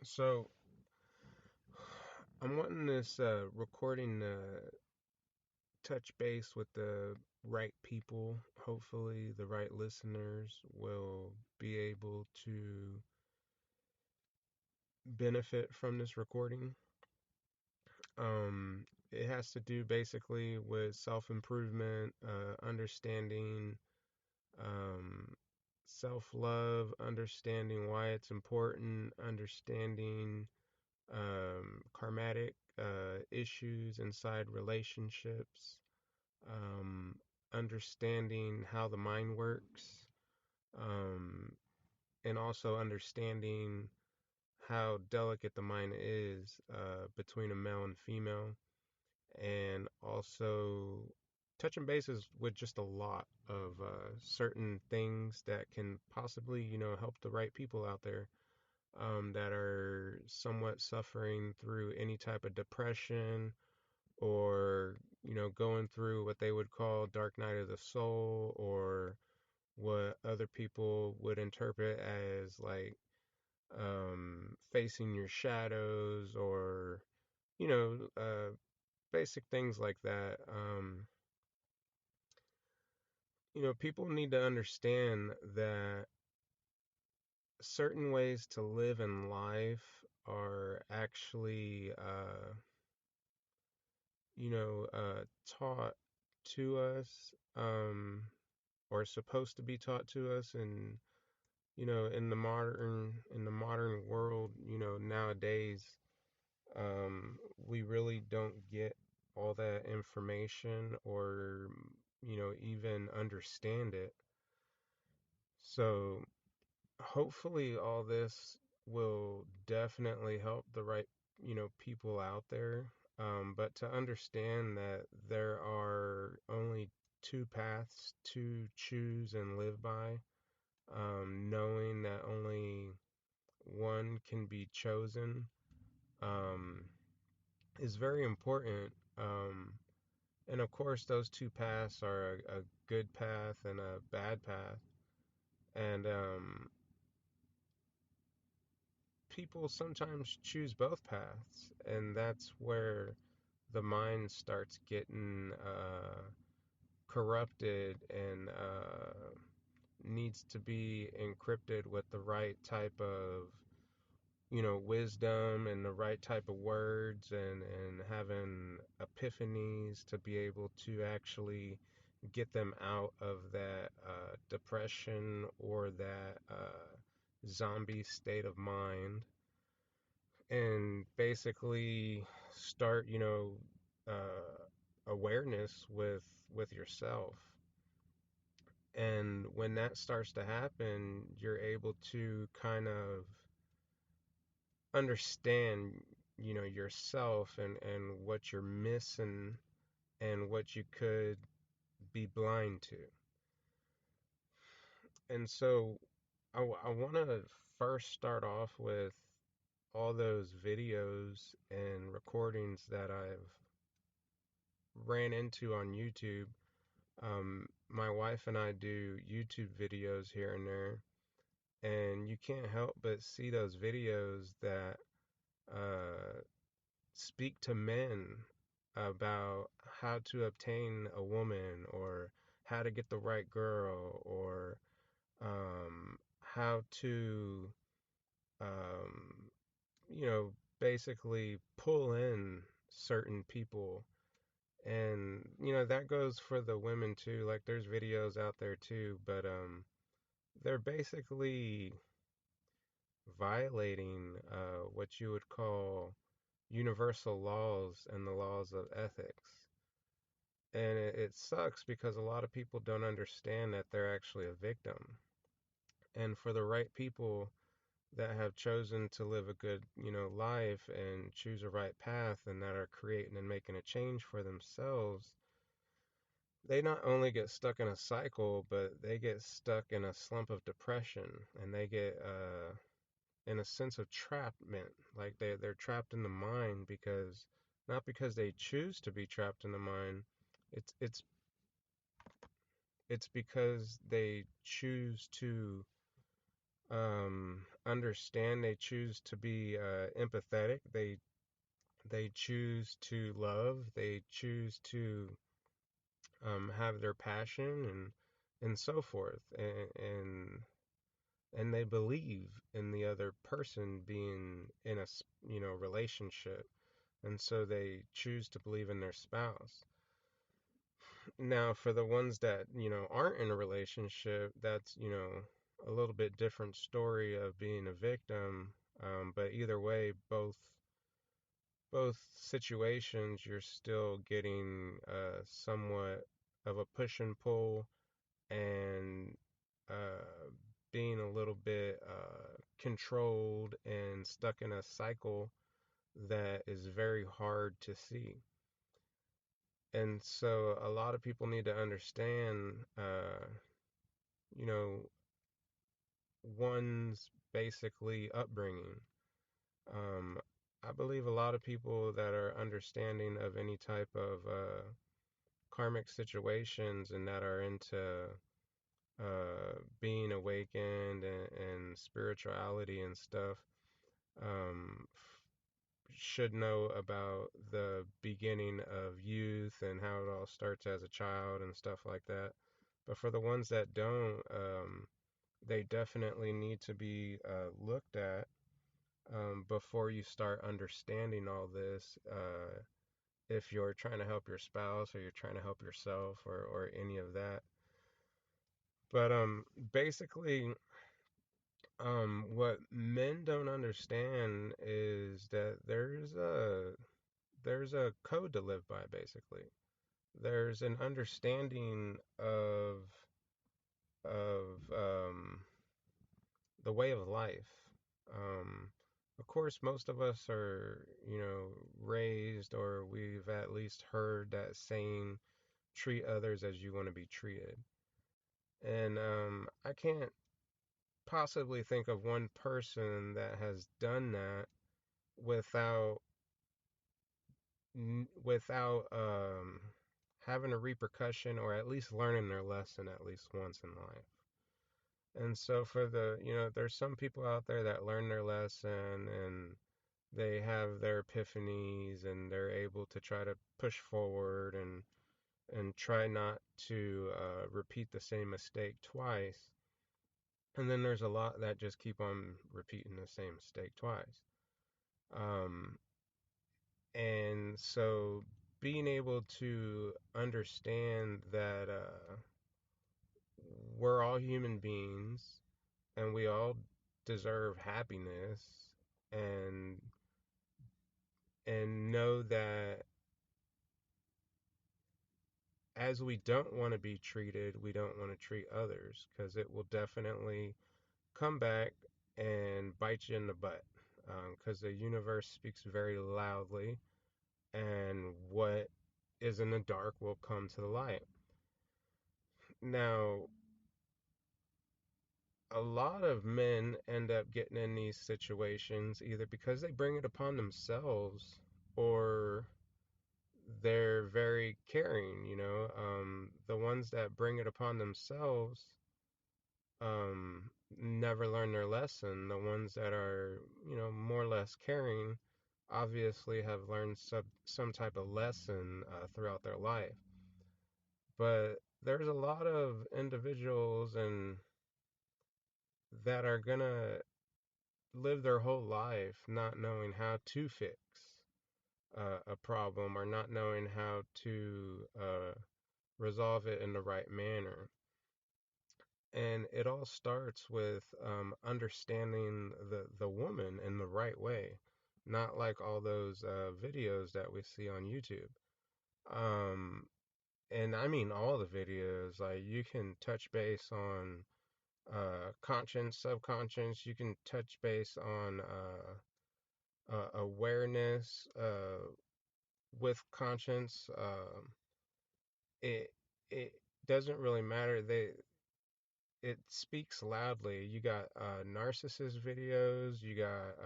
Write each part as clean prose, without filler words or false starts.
So I'm wanting this recording touch base with the right people. Hopefully, the right listeners will be able to benefit from this recording. It has to do basically with self-improvement, understanding um, self-love, understanding why it's important, understanding karmatic issues inside relationships, um, understanding how the mind works, um, and also understanding how delicate the mind is between a male and female, and also touching bases with just a lot of certain things that can possibly, help the right people out there that are somewhat suffering through any type of depression or going through what they would call dark night of the soul, or what other people would interpret as like facing your shadows, or you know uh, basic things like that. People need to understand that certain ways to live in life are actually taught to us, or supposed to be taught to us, and in the modern world, nowadays, we really don't get all that information, or even understand it. So hopefully all this will definitely help the right, people out there. But to understand that there are only two paths to choose and live by, knowing that only one can be chosen, um, is very important. And of course, those two paths are a good path and a bad path. And people sometimes choose both paths, and that's where the mind starts getting corrupted, and needs to be encrypted with the right type of wisdom and the right type of words, and having epiphanies to be able to actually get them out of that depression, or that zombie state of mind, and basically start, awareness with yourself. And when that starts to happen, you're able to kind of understand, yourself, and what you're missing, and what you could be blind to. And so I want to first start off with all those videos and recordings that I've ran into on YouTube. My wife and I do YouTube videos here and there, and you can't help but see those videos that uh, speak to men about how to obtain a woman, or how to get the right girl, or how to, um, basically pull in certain people. And, that goes for the women too. Like, there's videos out there too, but they're basically violating what you would call universal laws and the laws of ethics. And it sucks because a lot of people don't understand that they're actually a victim. And for the right people that have chosen to live a good, life, and choose a right path, and that are creating and making a change for themselves, they not only get stuck in a cycle, but they get stuck in a slump of depression, and they get in a sense of trapment. Like, they're trapped in the mind, because not because they choose to be trapped in the mind. It's it's because they choose to understand. They choose to be empathetic. They choose to love. They choose to have their passion and so forth. And they believe in the other person being in a relationship, and so they choose to believe in their spouse. Now, for the ones that aren't in a relationship, that's a little bit different story of being a victim. But either way, both situations, you're still getting somewhat of a push and pull, and uh, being a little bit controlled and stuck in a cycle that is very hard to see. And so a lot of people need to understand, you know, one's basically upbringing. Um, I believe a lot of people that are understanding of any type of karmic situations and that are into being awakened and spirituality and stuff, um, should know about the beginning of youth and how it all starts as a child and stuff like that. But for the ones that don't, they definitely need to be looked at before you start understanding all this. If you're trying to help your spouse or you're trying to help yourself or any of that. But basically, what men don't understand is that there's a code to live by, basically. There's an understanding of the way of life. Um, of course, most of us are, raised, or we've at least heard that saying, treat others as you want to be treated. And I can't possibly think of one person that has done that without having a repercussion, or at least learning their lesson at least once in life. And so for there's some people out there that learn their lesson and they have their epiphanies and they're able to try to push forward and try not to repeat the same mistake twice. And then there's a lot that just keep on repeating the same mistake twice. Um, and so being able to understand that we're all human beings and we all deserve happiness, and know that as we don't want to be treated, we don't want to treat others, because it will definitely come back and bite you in the butt. Because the universe speaks very loudly, and what is in the dark will come to the light. Now, a lot of men end up getting in these situations either because they bring it upon themselves, or they're very caring. The ones that bring it upon themselves never learn their lesson. The ones that are, more or less caring, obviously have learned some type of lesson throughout their life. But there's a lot of individuals and that are gonna live their whole life not knowing how to fix a problem, or not knowing how to resolve it in the right manner. And it all starts with understanding the woman in the right way, not like all those videos that we see on YouTube. Um, and I mean all the videos. Like, you can touch base on conscience, subconscious. You can touch base on awareness with conscience. It doesn't really matter. It speaks loudly. You got narcissist videos, you got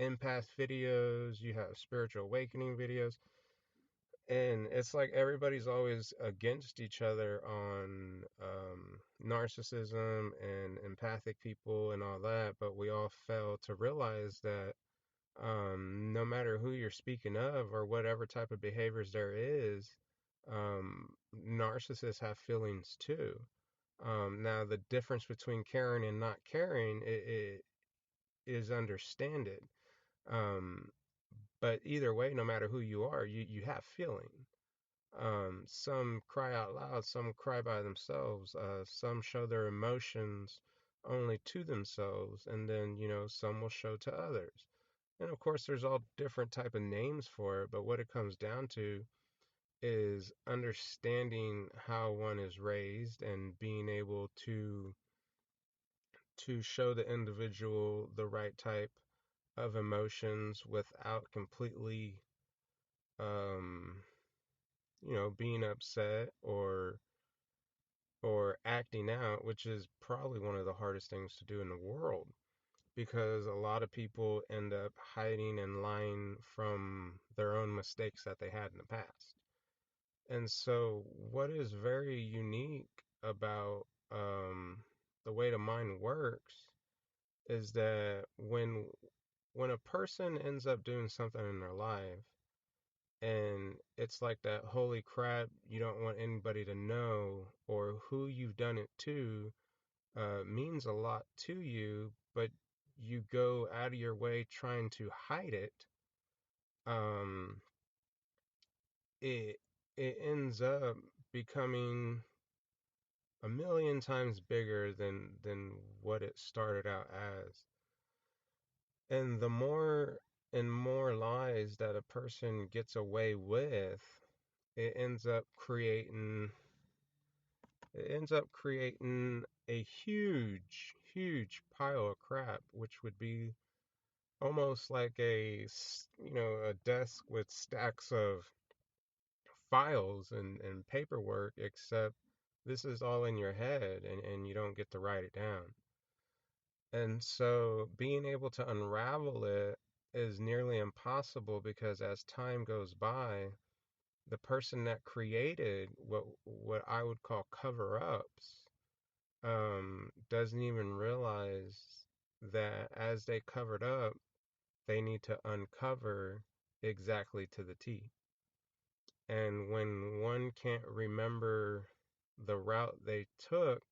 empath videos, you have spiritual awakening videos. And it's like everybody's always against each other on narcissism and empathic people and all that, but we all fail to realize that no matter who you're speaking of or whatever type of behaviors there is, narcissists have feelings too. Now, the difference between caring and not caring it is understand it. Um, but either way, no matter who you are, you have feeling. Some cry out loud, some cry by themselves, some show their emotions only to themselves, and then, some will show to others. And of course, there's all different type of names for it, but what it comes down to is understanding how one is raised and being able to show the individual the right type of emotions without completely um, being upset or acting out, which is probably one of the hardest things to do in the world because a lot of people end up hiding and lying from their own mistakes that they had in the past. And so, what is very unique about the way the mind works is that when a person ends up doing something in their life, and it's like that holy crap, you don't want anybody to know, or who you've done it to means a lot to you, but you go out of your way trying to hide it, um, it it ends up becoming a million times bigger than what it started out as. And the more and more lies that a person gets away with, it ends up creating it ends up creating a huge, huge pile of crap, which would be almost like a desk with stacks of files and paperwork, except this is all in your head and you don't get to write it down. And so being able to unravel it is nearly impossible because as time goes by, the person that created what I would call cover-ups doesn't even realize that as they covered up, they need to uncover exactly to the T. And when one can't remember the route they took,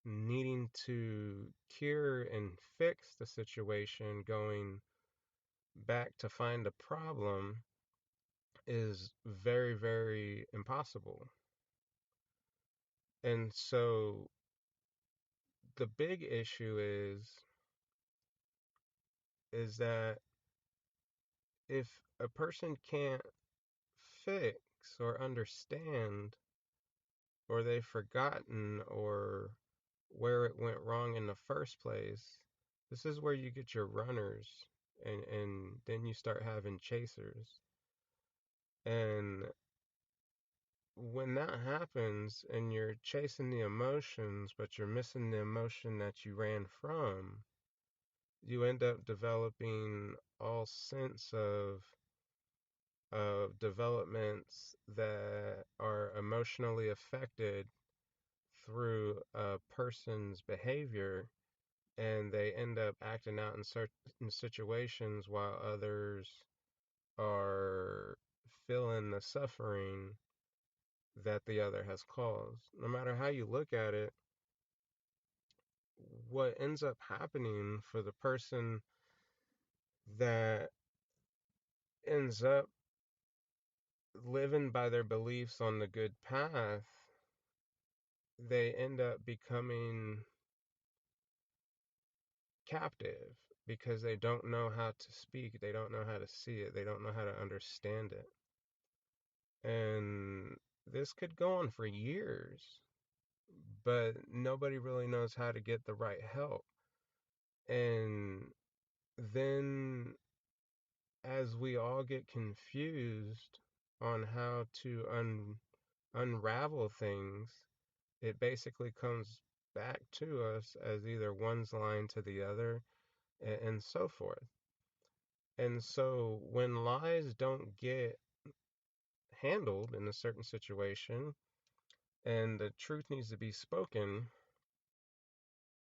needing to cure and fix the situation, going back to find a problem is very, very impossible. And so the big issue is that if a person can't fix or understand or they've forgotten or where it went wrong in the first place, this is where you get your runners and then you start having chasers. And when that happens and you're chasing the emotions, but you're missing the emotion that you ran from, you end up developing all sense of developments that are emotionally affected through a person's behavior, and they end up acting out in situations while others are feeling the suffering that the other has caused. No matter how you look at it, what ends up happening for the person that ends up living by their beliefs on the good path, they end up becoming captive because they don't know how to speak, they don't know how to see it, they don't know how to understand it. And this could go on for years, but nobody really knows how to get the right help. And then as we all get confused on how to unravel things, it basically comes back to us as either one's lying to the other and so forth. And so when lies don't get handled in a certain situation and the truth needs to be spoken,